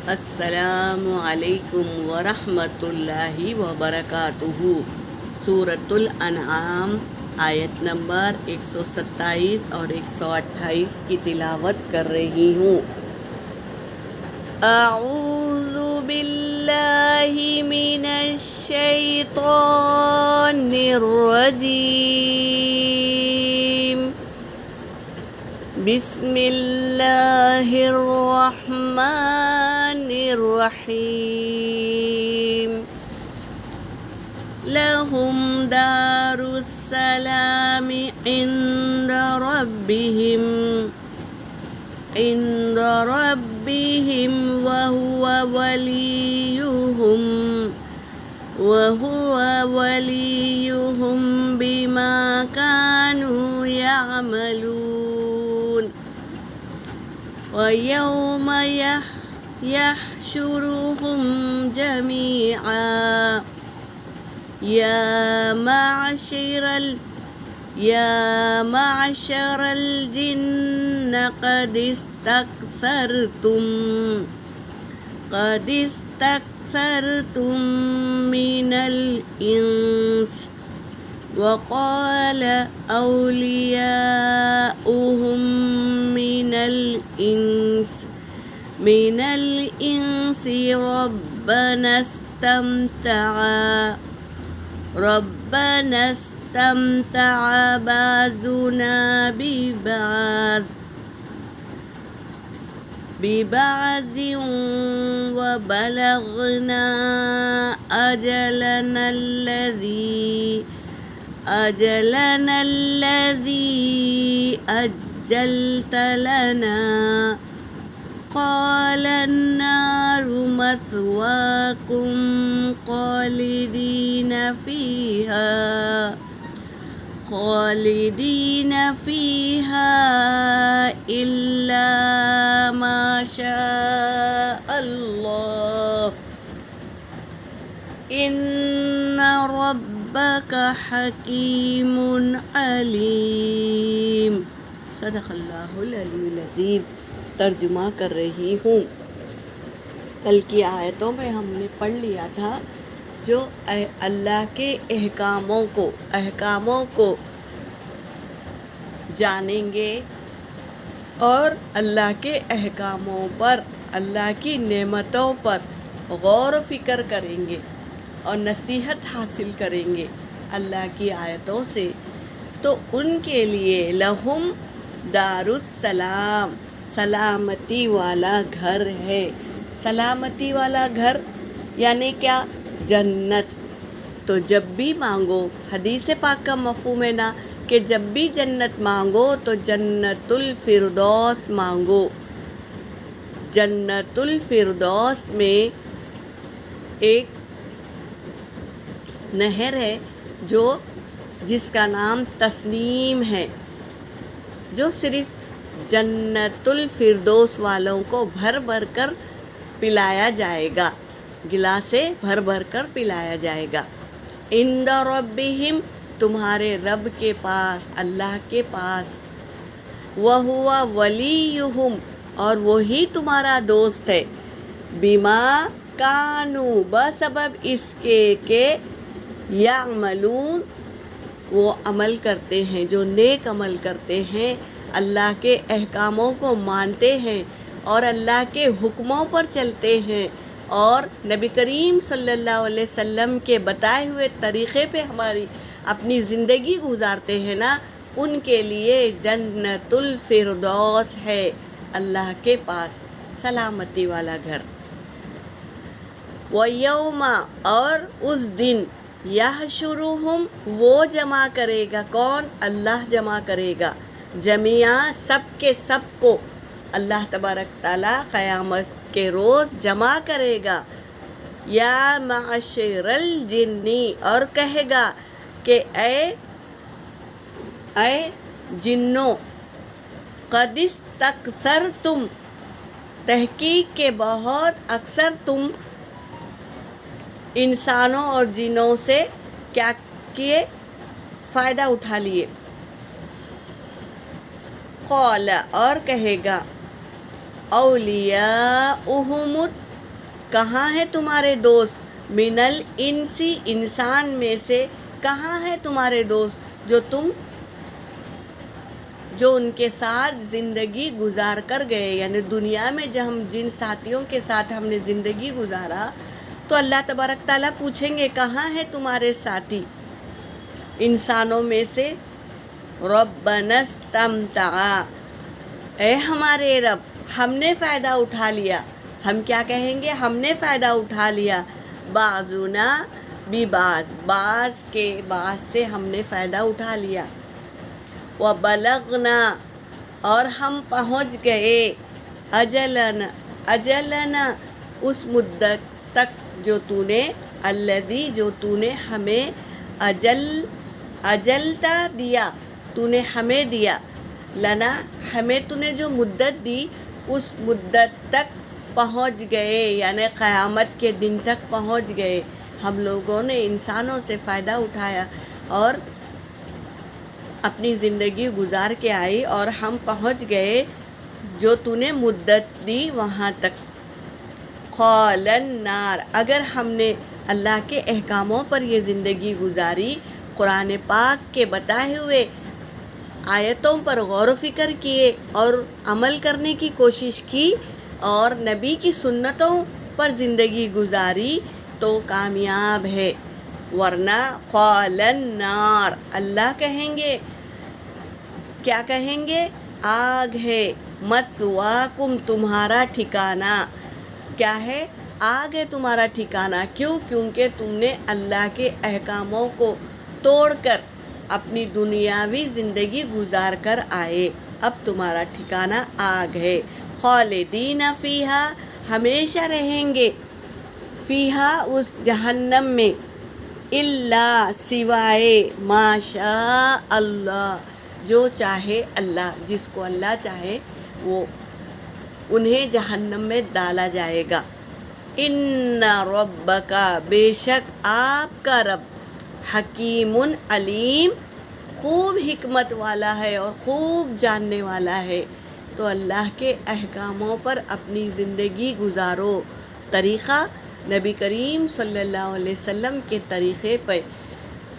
السلام علیکم ورحمۃ اللہ وبرکاتہ۔ سورۃ الانعام آیت نمبر 127 اور 128 کی تلاوت کر رہی ہوں۔ اعوذ باللہ من الشیطان الرجیم، بسم اللہ الرحمن الرحیم۔ لہم دار السلام عند ربهم وهو وليهم بما كانوا يعملون۔ ويوم يحشرهم جميعا يا معشر الجن قد استكثرتم من الإنس، وقال أولياؤهم من الإنس ربنا استمتع بعضنا ببعض وبلغنا أجلنا الذي أجلت لنا، قال النار مثواكم خالدين فيها إلا ما شاء الله، إن ربك حكيم عليم۔ صدق اللہ العلی العظیم۔ ترجمہ کر رہی ہوں۔ کل کی آیتوں میں ہم نے پڑھ لیا تھا جو اللہ کے احکاموں کو جانیں گے اور اللہ کے احکاموں پر، اللہ کی نعمتوں پر غور و فکر کریں گے اور نصیحت حاصل کریں گے اللہ کی آیتوں سے، تو ان کے لیے لہم دار السلام، سلامتی والا گھر ہے۔ سلامتی والا گھر یعنی کیا؟ جنت۔ تو جب بھی مانگو، حدیث پاک کا مفہوم ہے نا کہ جب بھی جنت مانگو تو جنت الفردوس مانگو۔ جنت الفردوس میں ایک نہر ہے جس کا نام تسنیم ہے، جو صرف جنت الفردوس والوں کو بھر بھر کر پلایا جائے گا، گلاسے بھر بھر کر پلایا جائے گا۔ عند ربہم، تمہارے رب کے پاس، اللہ کے پاس، وہو ولیہم، اور وہی تمہارا دوست ہے، بما کانوا، بسبب اس کے کہ یعملون، وہ عمل کرتے ہیں، جو نیک عمل کرتے ہیں، اللہ کے احکاموں کو مانتے ہیں اور اللہ کے حکموں پر چلتے ہیں اور نبی کریم صلی اللہ علیہ وسلم کے بتائے ہوئے طریقے پہ اپنی زندگی گزارتے ہیں نا، ان کے لیے جنت الفردوس ہے، اللہ کے پاس سلامتی والا گھر۔ وَيَوْمَ، اور اس دن، یحشرہم، وہ جمع کرے گا، کون؟ اللہ جمع کرے گا، جمیعا، سب کے سب کو اللہ تبارک تعالیٰ قیامت کے روز جمع کرے گا۔ یا معشر الجنی، اور کہے گا کہ اے جنوں، قد استکثرتم، تحقیق کے بہت اکثر تم انسانوں اور جنوں سے کیا کیے؟ فائدہ اٹھا لیے۔ قال، اور کہے گا، اولیاؤہم کہاں ہے تمہارے دوست، من الانسی، انسان میں سے کہاں ہے تمہارے دوست جو ان کے ساتھ زندگی گزار کر گئے. یعنی دنیا میں جب ہم جن ساتھیوں کے ساتھ ہم نے زندگی گزارا تو اللہ تبارک تعالیٰ پوچھیں گے کہاں ہے تمہارے ساتھی انسانوں میں سے. ربنا استمتع، اے ہمارے رب ہم نے فائدہ اٹھا لیا. ہم کیا کہیں گے؟ ہم نے فائدہ اٹھا لیا. بعضنا ببعض، بعض کے بعض سے ہم نے فائدہ اٹھا لیا. وبلغنا، اور ہم پہنچ گئے. اجلنا، اس مدت تک جو تو نے، الذی، جو تو نے ہمیں، اجلتا دیا، تو نے ہمیں دیا. لنا، ہمیں تو نے جو مدت دی اس مدت تک پہنچ گئے، یعنی قیامت کے دن تک پہنچ گئے. ہم لوگوں نے انسانوں سے فائدہ اٹھایا اور اپنی زندگی گزار کے آئی اور ہم پہنچ گئے جو تو نے مدت دی وہاں تک. قال النار، اگر ہم نے اللہ کے احکاموں پر یہ زندگی گزاری، قرآن پاک کے بتائے ہوئے آیتوں پر غور و فکر کیے اور عمل کرنے کی کوشش کی اور نبی کی سنتوں پر زندگی گزاری تو کامیاب ہے. ورنہ قال النار، اللہ کہیں گے، کیا کہیں گے؟ آگ ہے. مثواکم، تمہارا ٹھکانہ. کیا ہے؟ آگ ہے تمہارا ٹھکانہ. کیوں؟ کیونکہ تم نے اللہ کے احکاموں کو توڑ کر اپنی دنیاوی زندگی گزار کر آئے. اب تمہارا ٹھکانہ آگ ہے. خالدین فیہا، ہمیشہ رہیں گے. فیہا، اس جہنم میں. الا، سوائے. ما شاء اللہ، جو چاہے اللہ، جس کو اللہ چاہے وہ انہیں جہنم میں ڈالا جائے گا. ان ربک، بے شک آپ کا رب، حکیم علیم، خوب حکمت والا ہے اور خوب جاننے والا ہے. تو اللہ کے احکاموں پر اپنی زندگی گزارو. طریقہ نبی کریم صلی اللہ علیہ وسلم کے طریقے پہ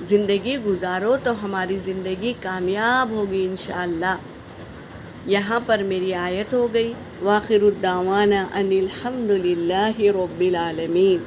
زندگی گزارو تو ہماری زندگی کامیاب ہوگی انشاءاللہ. یہاں پر میری آیت ہو گئی. وآخر الدعوانا ان الحمد للہ رب العالمین.